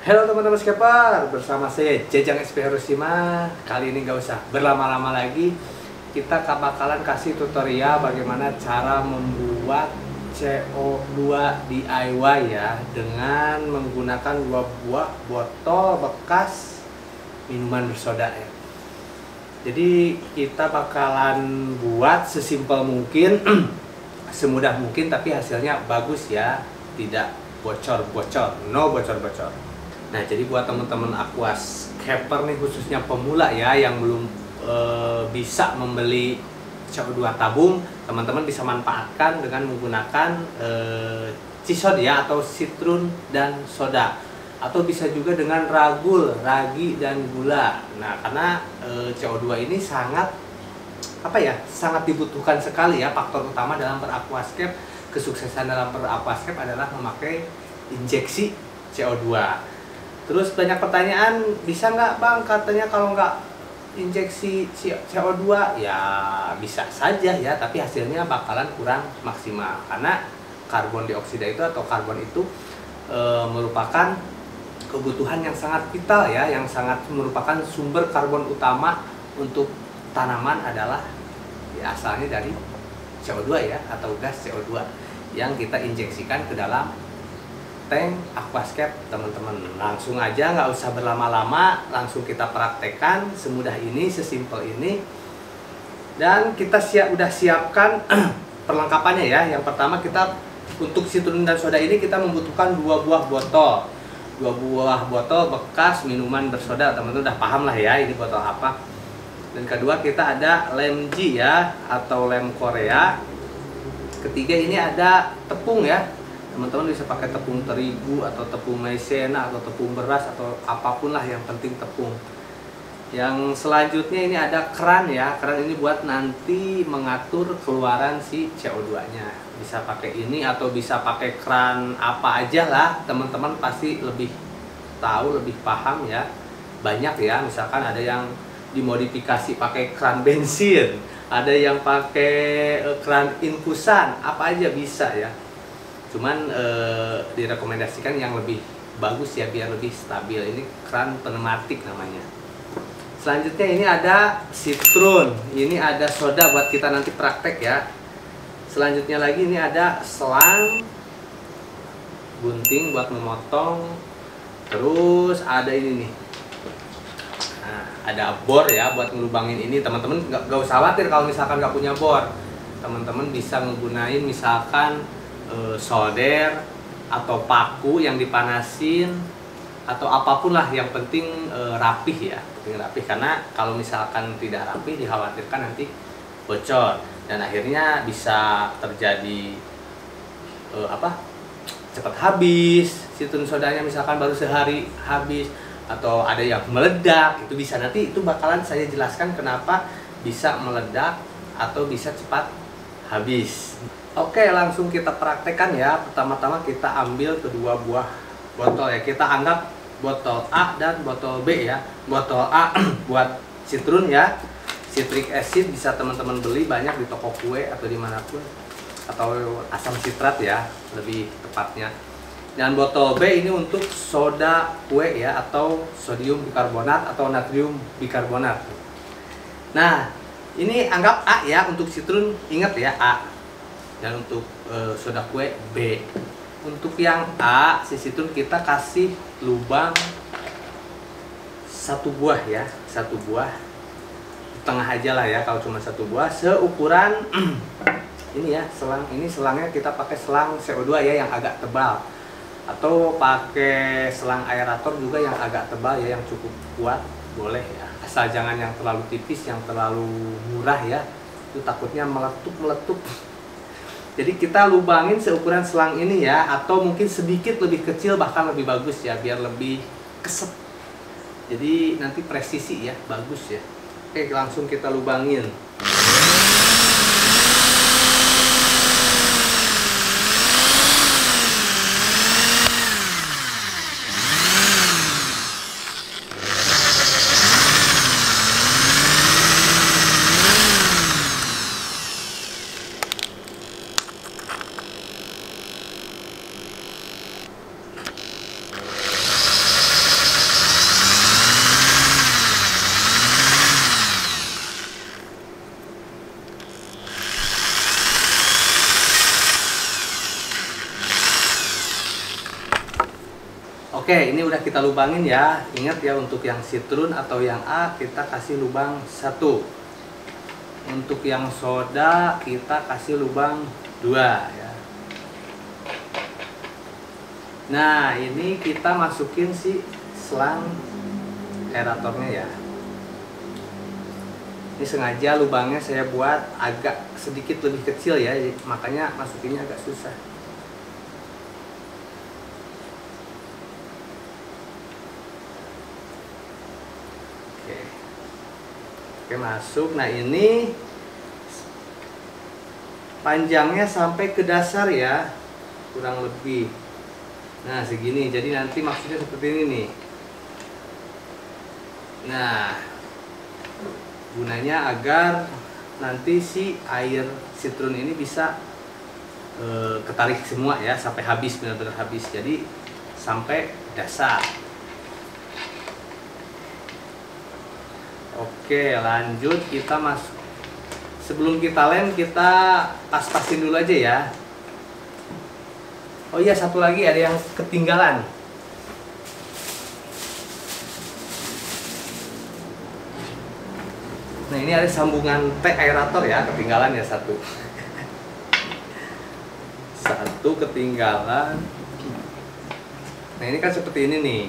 Halo teman-teman skaper, bersama saya Jajang SP Hiroshima. Kali ini nggak usah berlama-lama lagi, kita bakalan kasih tutorial bagaimana cara membuat CO2 DIY ya, dengan menggunakan dua buah botol bekas minuman bersoda ya. Jadi kita bakalan buat sesimpel mungkin, semudah mungkin, tapi hasilnya bagus ya, tidak bocor-bocor, no bocor-bocor. Nah, jadi buat teman-teman aquascaper nih, khususnya pemula ya, yang belum bisa membeli CO2 tabung, teman-teman bisa manfaatkan dengan menggunakan cisod ya, atau citrun dan soda, atau bisa juga dengan ragul, ragi dan gula. Nah, karena CO2 ini sangat sangat dibutuhkan sekali ya. Faktor utama dalam beraquascape, kesuksesan dalam beraquascape adalah memakai injeksi CO2. Terus banyak pertanyaan, bisa nggak Bang katanya kalau nggak injeksi CO2? Ya bisa saja ya, tapi hasilnya bakalan kurang maksimal, karena karbon dioksida itu atau karbon itu merupakan kebutuhan yang sangat vital ya, yang sangat merupakan sumber karbon utama untuk tanaman adalah ya, asalnya dari CO2 ya, atau gas CO2 yang kita injeksikan ke dalam tank aquascape teman-teman. Langsung aja, nggak usah berlama-lama, langsung kita praktekkan semudah ini, sesimpel ini. Dan kita udah siapkan perlengkapannya ya. Yang pertama, kita untuk citrun dan soda ini kita membutuhkan 2 buah botol. 2 buah botol bekas minuman bersoda, teman-teman udah paham lah ya ini botol apa. Dan kedua, kita ada lem G ya, atau lem Korea. Ketiga, ini ada tepung ya. Teman-teman bisa pakai tepung terigu atau tepung maizena atau tepung beras atau apapun lah, yang penting tepung. Yang selanjutnya ini ada keran ya. Keran ini buat nanti mengatur keluaran si CO2-nya. Bisa pakai ini atau bisa pakai keran apa aja lah. Teman-teman pasti lebih tahu, lebih paham ya. Banyak ya, misalkan ada yang dimodifikasi pakai keran bensin, ada yang pakai keran infusan, apa aja bisa ya. Cuman direkomendasikan yang lebih bagus ya, biar lebih stabil. Ini keran pneumatik namanya. Selanjutnya ini ada citrun, ini ada soda buat kita nanti praktek ya. Selanjutnya lagi ini ada selang gunting buat memotong. Terus ada ini nih, nah, ada bor ya buat ngelubangin ini. Teman-teman gak usah khawatir kalau misalkan nggak punya bor. Teman-teman bisa menggunakan misalkan solder atau paku yang dipanasin atau apapun lah, yang penting rapih ya, rapih. Karena kalau misalkan tidak rapih, dikhawatirkan nanti bocor dan akhirnya bisa terjadi cepat habis citrun sodanya, misalkan baru sehari habis, atau ada yang meledak. Itu bisa, nanti itu bakalan saya jelaskan kenapa bisa meledak atau bisa cepat habis. Oke, langsung kita praktekkan ya. Pertama-tama kita ambil kedua buah botol ya. Kita anggap botol A dan botol B ya. Botol A buat citrun ya, citric acid, bisa teman-teman beli banyak di toko kue atau dimanapun, atau asam citrat ya lebih tepatnya. Dan botol B ini untuk soda kue ya, atau sodium bikarbonat atau natrium bikarbonat. Nah, ini anggap A ya untuk citrun, ingat ya A. Dan untuk soda kue B. Untuk yang A, si citrun, kita kasih lubang 1 buah ya, 1 buah tengah aja lah ya, kalau cuma 1 buah seukuran ini ya, selang. Ini selangnya kita pakai selang CO2 ya, yang agak tebal, atau pakai selang aerator juga yang agak tebal ya, yang cukup kuat, boleh ya. Asal jangan yang terlalu tipis, yang terlalu murah ya, itu takutnya meletup. Jadi kita lubangin seukuran selang ini ya, atau mungkin sedikit lebih kecil bahkan lebih bagus ya, biar lebih keset. Jadi nanti presisi ya, bagus ya. Oke, langsung kita lubangin. Oke, ini udah kita lubangin ya. Ingat ya, untuk yang sitrun atau yang A kita kasih lubang 1. Untuk yang soda kita kasih lubang 2 ya. Nah, ini kita masukin si selang aeratornya ya. Ini sengaja lubangnya saya buat agak sedikit lebih kecil ya, makanya masukinnya agak susah. Oke, masuk. Nah, ini panjangnya sampai ke dasar ya, kurang lebih. Nah, segini. Jadi nanti maksudnya seperti ini nih. Nah, gunanya agar nanti si air sitrun ini bisa ketarik semua ya, sampai habis, benar-benar habis. Jadi sampai dasar. Oke, lanjut kita masuk. Sebelum kita lem, kita pas-pasin dulu aja ya. Oh iya, satu lagi ada yang ketinggalan. Nah, ini ada sambungan T aerator ya, ketinggalan ya satu. Satu ketinggalan. Nah, ini kan seperti ini nih.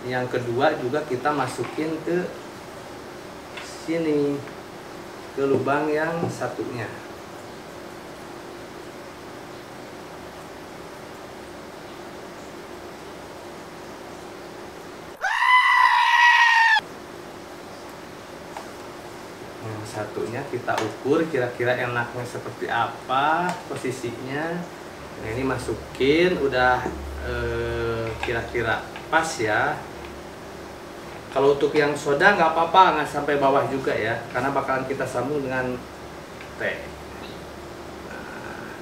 Yang kedua juga kita masukin ke sini, ke lubang yang satunya. Yang satunya kita ukur kira-kira enaknya seperti apa posisinya. Nah, ini masukin udah kira-kira pas ya. Kalau untuk yang soda nggak apa-apa, nggak sampai bawah juga ya, karena bakalan kita sambung dengan T. Nah,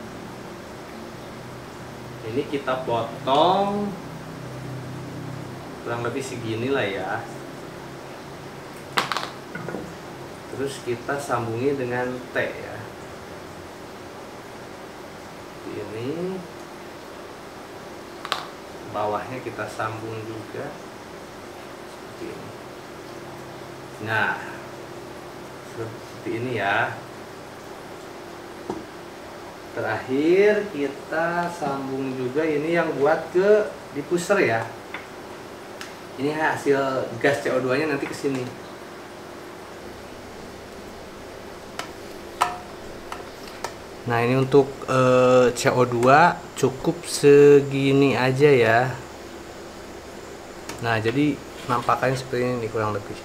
ini kita potong kurang lebih segini lah ya. Terus kita sambungi dengan T ya. Ini bawahnya kita sambung juga. Nah, seperti ini ya. Terakhir kita sambung juga ini yang buat ke diffuser ya. Ini hasil gas CO2 nya nanti ke sini. Nah, ini untuk CO2 cukup segini aja ya. Nah, jadi nampakannya seperti ini kurang lebih.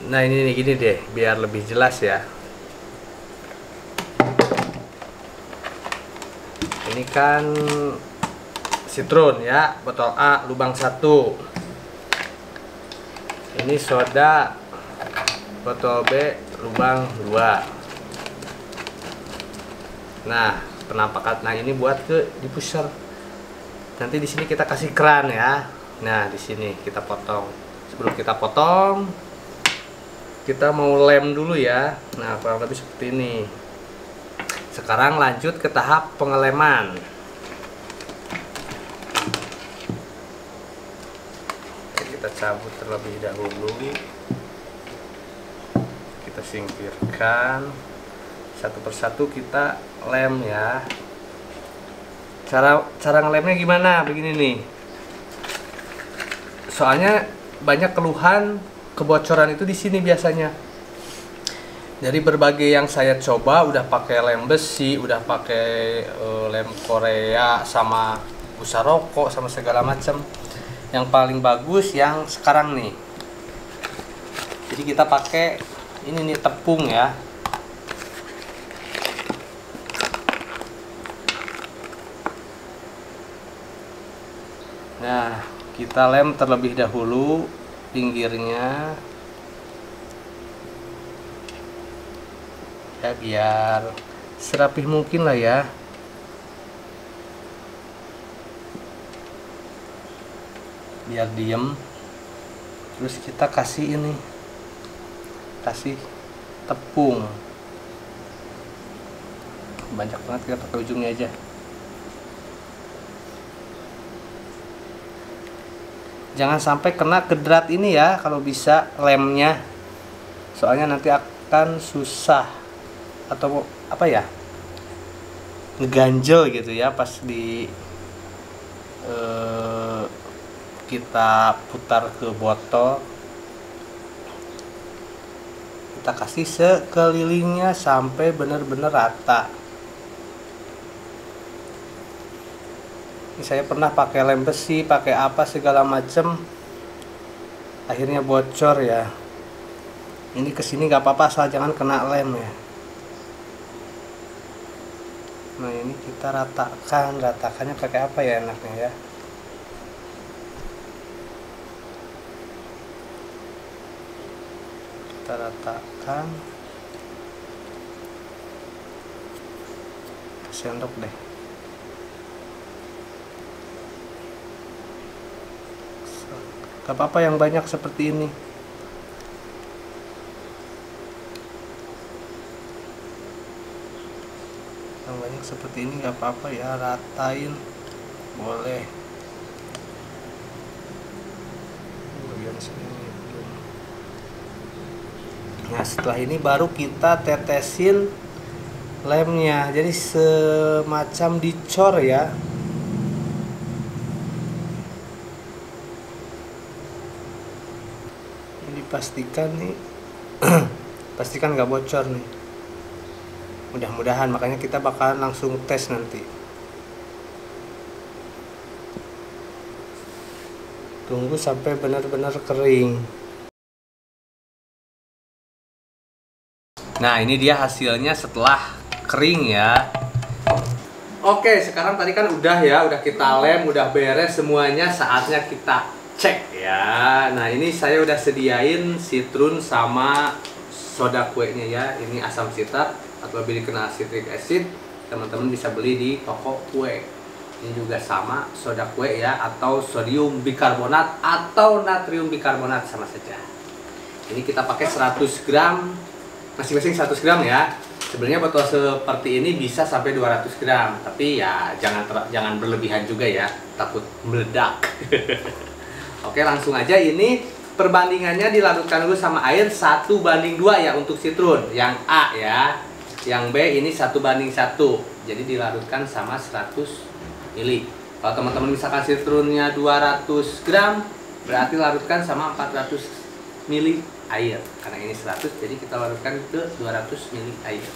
Nah, ini nih, gini deh biar lebih jelas ya. Ini kan sitrun ya, botol A lubang 1. Ini soda botol B lubang 2. Nah, penampakan. Nah, ini buat ke diffuser. Nanti di sini kita kasih keran ya. Nah, di sini kita potong. Sebelum kita potong, kita mau lem dulu ya. Nah, kurang lebih seperti ini. Sekarang lanjut ke tahap pengeleman. Oke, kita cabut terlebih dahulu. Kita singkirkan. Satu persatu kita lem ya. Cara ngelemnya gimana? Begini nih. Soalnya banyak keluhan kebocoran itu di sini biasanya. Dari berbagai yang saya coba, udah pakai lem besi, udah pakai lem Korea sama busa rokok sama segala macam. Yang paling bagus yang sekarang nih. Jadi kita pakai ini nih, tepung ya. Nah, kita lem terlebih dahulu pinggirnya ya, biar serapih mungkin lah ya. Biar diem. Terus kita kasih ini, kasih tepung banyak banget, kita pakai ujungnya aja. jangan sampai kena ke drat ini ya, kalau bisa lemnya, soalnya nanti akan susah atau apa ya, ngeganjel gitu ya pas di kita putar ke botol. Kita kasih sekelilingnya sampai benar-benar rata. Ini saya pernah pakai lem besi, pakai apa segala macem, akhirnya bocor ya. Ini kesini nggak apa-apa asal jangan kena lem ya. Nah ini kita ratakannya pakai apa ya enaknya ya. Kita ratakan, sendok deh. Gak apa-apa yang banyak seperti ini. Yang banyak seperti ini gak apa-apa ya, ratain boleh. Bagian sini. Nah setelah ini baru kita tetesin lemnya, jadi semacam dicor ya. Pastikan nih pastikan nggak bocor nih, mudah-mudahan, makanya kita bakalan langsung tes nanti. Tunggu sampai benar-benar kering. Nah ini dia hasilnya setelah kering ya. Oke, sekarang tadi kan udah kita lem, udah beres semuanya, saatnya kita cek ya. Nah ini saya udah sediain citron sama soda kuenya ya. Ini asam sitar atau lebih dikenal citric acid. Teman-teman bisa beli di toko kue. Ini juga sama soda kue ya, atau sodium bikarbonat atau natrium bikarbonat, sama saja. Ini kita pakai 100 gram, masing-masing 100 gram ya. Sebenarnya botol seperti ini bisa sampai 200 gram, tapi ya jangan berlebihan juga ya, takut meledak. Oke, langsung aja. Ini perbandingannya dilarutkan dulu sama air 1:2 ya untuk citron. Yang A ya. Yang B ini 1:1. Jadi dilarutkan sama 100 ml. Kalau teman-teman misalkan citronnya 200 gram, berarti larutkan sama 400 ml air. Karena ini 100, jadi kita larutkan ke 200 ml air.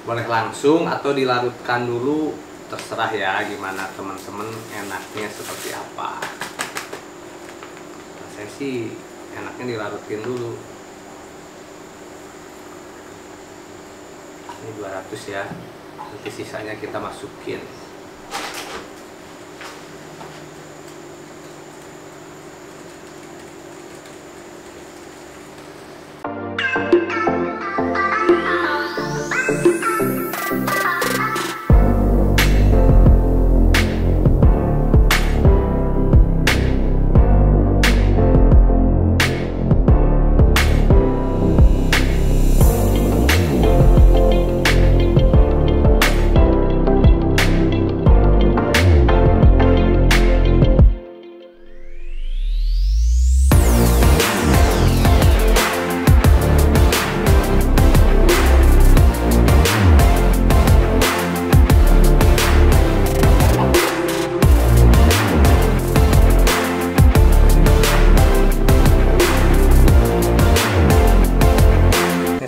Boleh langsung atau dilarutkan dulu, terserah ya gimana teman-teman enaknya seperti apa. Nah, saya sih enaknya dilarutin dulu. Ini 200 ya, nanti sisanya kita masukin.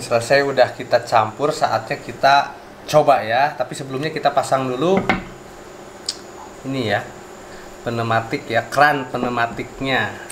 Selesai, udah kita campur, saatnya kita coba ya. Tapi sebelumnya kita pasang dulu ini ya, pneumatik ya, keran pneumatiknya.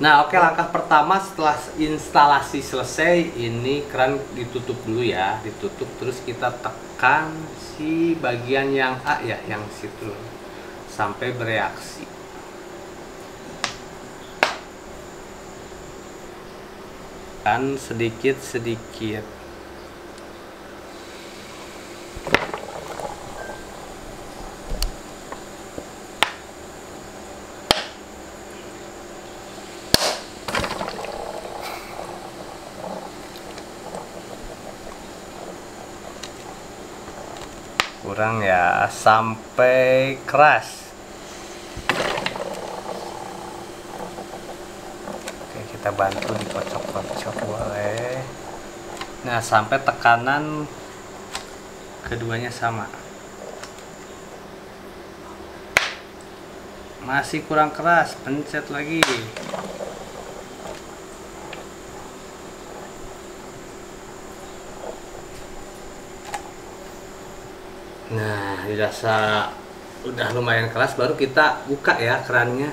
Nah, oke, langkah pertama setelah instalasi selesai, ini keran ditutup dulu ya, ditutup terus kita tekan si bagian yang A ya, yang situ sampai bereaksi. Kan sedikit-sedikit. Kurang ya, sampai keras. Oke, kita bantu dikocok-kocok boleh. Nah, sampai tekanan keduanya sama. Masih kurang keras, pencet lagi. Nah, dirasa udah lumayan keras, baru kita buka ya kerannya.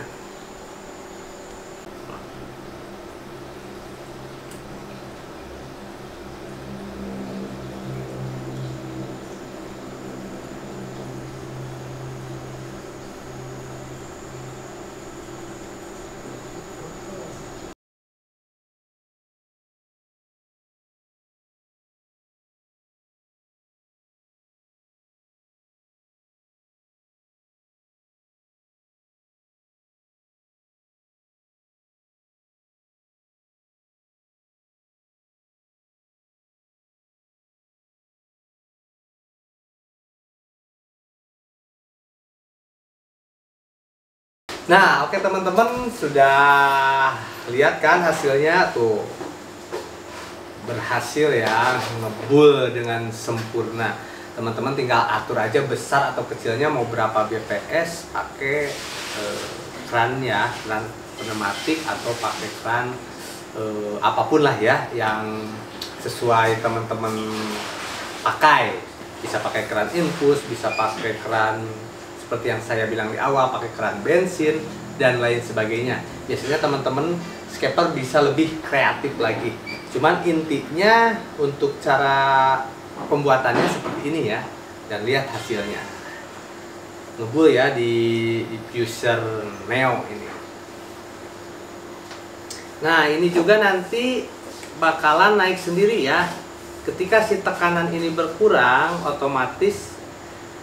Nah, oke teman-teman, sudah lihat kan hasilnya tuh, berhasil ya, ngebul dengan sempurna. Teman-teman tinggal atur aja besar atau kecilnya mau berapa bps, pakai keran ya, keran pneumatik atau pakai keran apapun lah ya yang sesuai teman-teman pakai. Bisa pakai keran infus, bisa pakai keran seperti yang saya bilang di awal, pakai keran bensin dan lain sebagainya. Biasanya teman-teman scaper bisa lebih kreatif lagi. Cuman intinya untuk cara pembuatannya seperti ini ya, dan lihat hasilnya. Ngebul ya di diffuser Neo ini. Nah, ini juga nanti bakalan naik sendiri ya. Ketika si tekanan ini berkurang, otomatis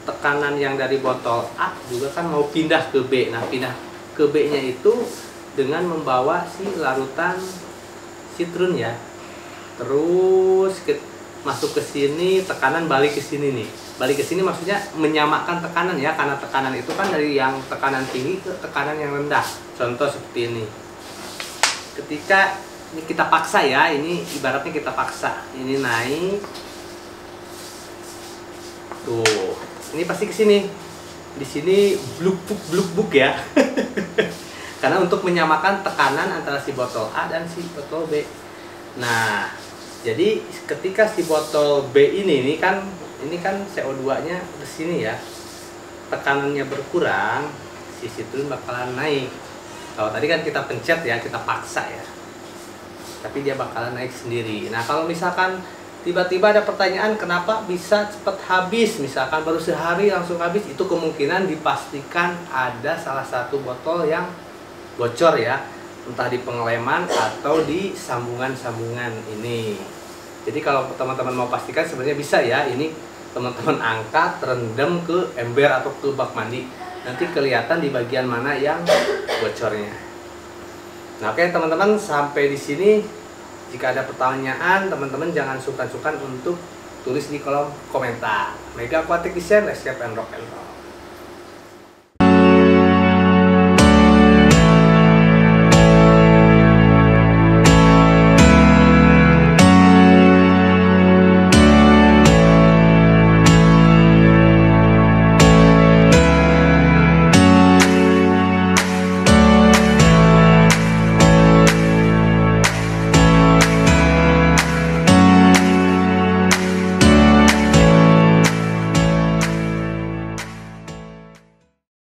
tekanan yang dari botol A juga kan mau pindah ke B. Nah, pindah ke B nya itu dengan membawa si larutan citron ya, terus masuk ke sini, tekanan balik ke sini nih, balik ke sini maksudnya menyamakan tekanan ya, karena tekanan itu kan dari yang tekanan tinggi ke tekanan yang rendah. Contoh seperti ini, ketika ini kita paksa ya, ini ibaratnya kita paksa, ini naik tuh, ini pasti ke sini. Di sini bluk-buk ya. Karena untuk menyamakan tekanan antara si botol A dan si botol B. Nah, jadi ketika si botol B ini kan CO2-nya ke sini ya. Tekanannya berkurang, si citron bakalan naik. Kalau tadi kan kita pencet ya, kita paksa ya. Tapi dia bakalan naik sendiri. Nah, kalau misalkan tiba-tiba ada pertanyaan kenapa bisa cepat habis, misalkan baru sehari langsung habis, itu kemungkinan dipastikan ada salah satu botol yang bocor ya, entah di pengeleman atau di sambungan-sambungan ini. Jadi kalau teman-teman mau pastikan sebenarnya bisa ya, ini teman-teman angkat, rendam ke ember atau ke bak mandi, nanti kelihatan di bagian mana yang bocornya. Nah, oke teman-teman, sampai di sini. Jika ada pertanyaan, teman-teman jangan sungkan-sungkan untuk tulis di kolom komentar. Mega Aquatic Design, let's and rock and roll.